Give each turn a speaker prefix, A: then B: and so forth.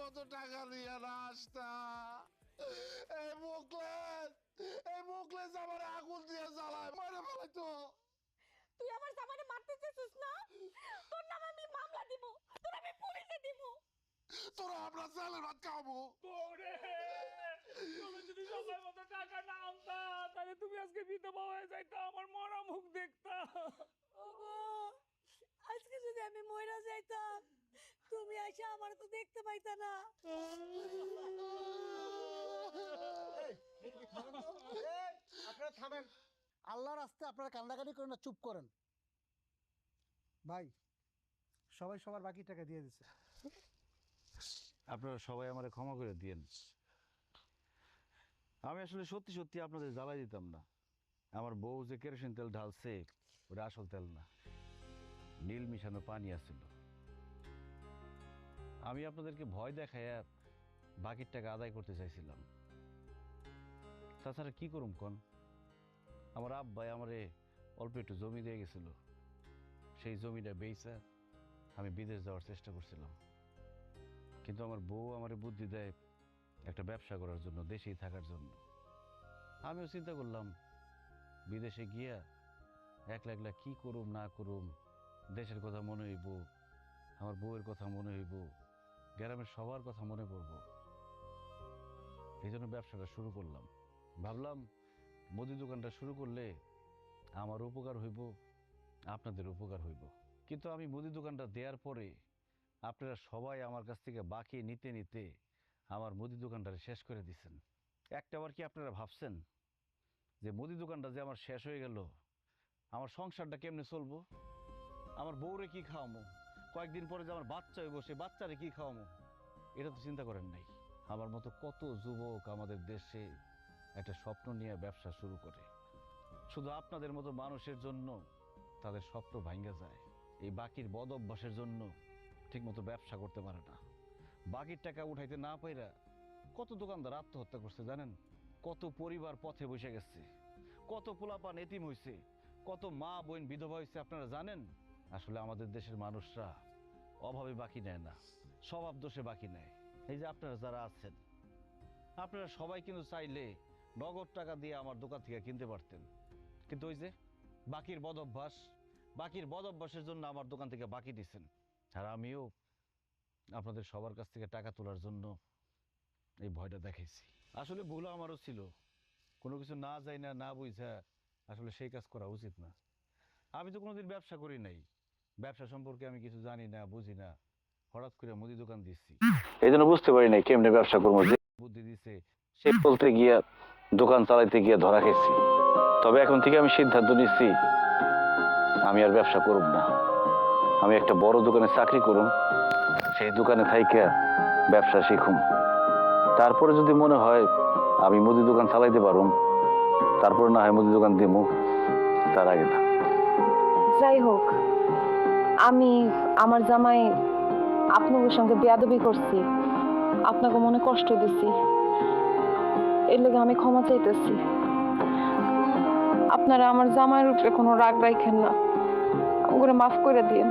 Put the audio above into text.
A: মতো টাকা দিয়ে না আসতা। এই মুখলেস আমার আগুন দিয়ে জ্বালায় মারে ফেলাইতো।
B: তুই আমার জামাইরে মারতে চাইছিস না? তোর নামে আমি মামলা দিব, তোর আমি পুলিশে দিব।
A: তোরা আমরা চালের ভাত খাবো।
C: বউরে, তুমি যদি সময় মতো টাকা না আনতা তাহলে তুমি আজকে বিধবা হয়ে যাইতা, আমার মরা মুখ দেখতা।
B: ওগো, আজকে যদি আমি মইরা যাইতাম তুমি এসে আমার তো দেখতে পাইতা না।
D: আপনারা থামেন, আল্লাহর রাস্তে আপনারা কান্দাকাটি করেন না, চুপ করেন। ভাই সবাই সবার বাকি টাকা দিয়ে দিছে।
E: আপনারা সবাই আমারে ক্ষমা করে দিয়েন। আমি আসলে সত্যি সত্যি আপনাদের জ্বালাই দিতাম না। আমার বউ যে কেরোসিন তেল ঢালছে ওটা আসল তেল না, নীল মিশানো পানি আছিল। আমি আপনাদেরকে ভয় দেখাইয়া বাকির টাকা আদায় করতে চাইছিলাম। তাছাড়া কি করুম কন, আমার আব্বাই আমারে অল্প একটু জমি দিয়ে গেছিল, সেই জমিটা বেচা আমি বিদেশ যাওয়ার চেষ্টা করছিলাম। কিন্তু আমার বউ আমারে বুদ্ধি দেয় একটা ব্যবসা করার জন্য, দেশেই থাকার জন্য। আমিও চিন্তা করলাম বিদেশে গিয়া একলা একলা কি করুম না করুম, দেশের কথা মনে হইব, আমার বউয়ের কথা মনে হইব, গ্রামের সবার কথা মনে পড়ব। এই জন্য ব্যবসাটা শুরু করলাম। ভাবলাম মুদি দোকানটা শুরু করলে আমার উপকার হইব, আপনাদের উপকার হইব। কিন্তু আমি মুদি দোকানটা দেওয়ার পরে আপনারা সবাই আমার কাছ থেকে বাকি নিতে নিতে আমার মুদি দোকানটা শেষ করে দিচ্ছেন। একটাবার কি আপনারা ভাবছেন যে মুদি দোকানটা যে আমার শেষ হয়ে গেল, আমার সংসারটা কেমনে চলবো? আমার বউরে কি খাওয়ামো? কয়েকদিন পরে যে আমার বাচ্চা হইব, সে বাচ্চারে কি খাওয়ামো? এটা তো চিন্তা করেন নাই। আমার মতো কত যুবক আমাদের দেশে একটা স্বপ্ন নিয়ে ব্যবসা শুরু করে, শুধু আপনাদের মতো মানুষের জন্য তাদের স্বপ্ন ভাঙ্গা যায়। এই বাকির বদ অভ্যাসের জন্য ঠিকমতো ব্যবসা করতে পারে না। বাকির টাকা উঠাইতে না পাইরা কত দোকানদার আত্মহত্যা করছে জানেন? কত পরিবার পথে বসে গেছে, কত পোলাপান এতিম হয়েছে, কত মা বোন বিধবা হয়েছে আপনারা জানেন? আসলে আমাদের দেশের মানুষরা অভাবে বাকি নেয় না, স্বভাব দোষে বাকি নেয়। এই যে আপনারা যারা আছেন, আপনারা সবাই কিন্তু চাইলে নগদ টাকা দিয়ে আমার দোকান থেকে কিনতে পারতেন, কিন্তু ওই যে বাকির বদ অভ্যাসের জন্য আমার দোকান থেকে বাকি দিচ্ছেন। আর আমিও আপনাদের সবার কাছ থেকে টাকা তোলার জন্য এই ভয়টা দেখাইছি। আসলে ভুল আমারও ছিল, কোনো কিছু না যাই না বুঝা আসলে সেই কাজ করা উচিত না। আমি তো কোনোদিন ব্যবসা করি নাই, ব্যবসা সম্পর্কে আমি কিছু জানি না বুঝি না, হঠাৎ করে মুদি দোকান দিচ্ছি, এই জন্য বুঝতে পারি নাই কেমনে ব্যবসা করবো। যে বুদ্ধি দিছে সে বলতে গিয়া দোকান চালাইতে গিয়া ধরা খেয়েছি। তবে এখন থেকে আমি সিদ্ধান্ত নিচ্ছি আমি আর ব্যবসা করব না। আমি একটা বড় দোকানে চাকরি করুম, সেই দোকানে থাইকা ব্যবসা শিখুম। তারপরে যদি মনে হয় আমি মুদি দোকান চালাইতে পারুম, তারপরে না হয় মুদি দোকান দিমু, তার আগে না।
F: যাই হোক, আমি আমার জামাই আপনাদের সঙ্গে বেয়াদবি করছি, আপনাকে মনে কষ্ট দিছি, এর লেগে আমি ক্ষমা চাইতেছি। আপনারা আমার জামাইয়ের উপরে কোনো রাগ রাখেন না, আমাকে মাফ করে দিন।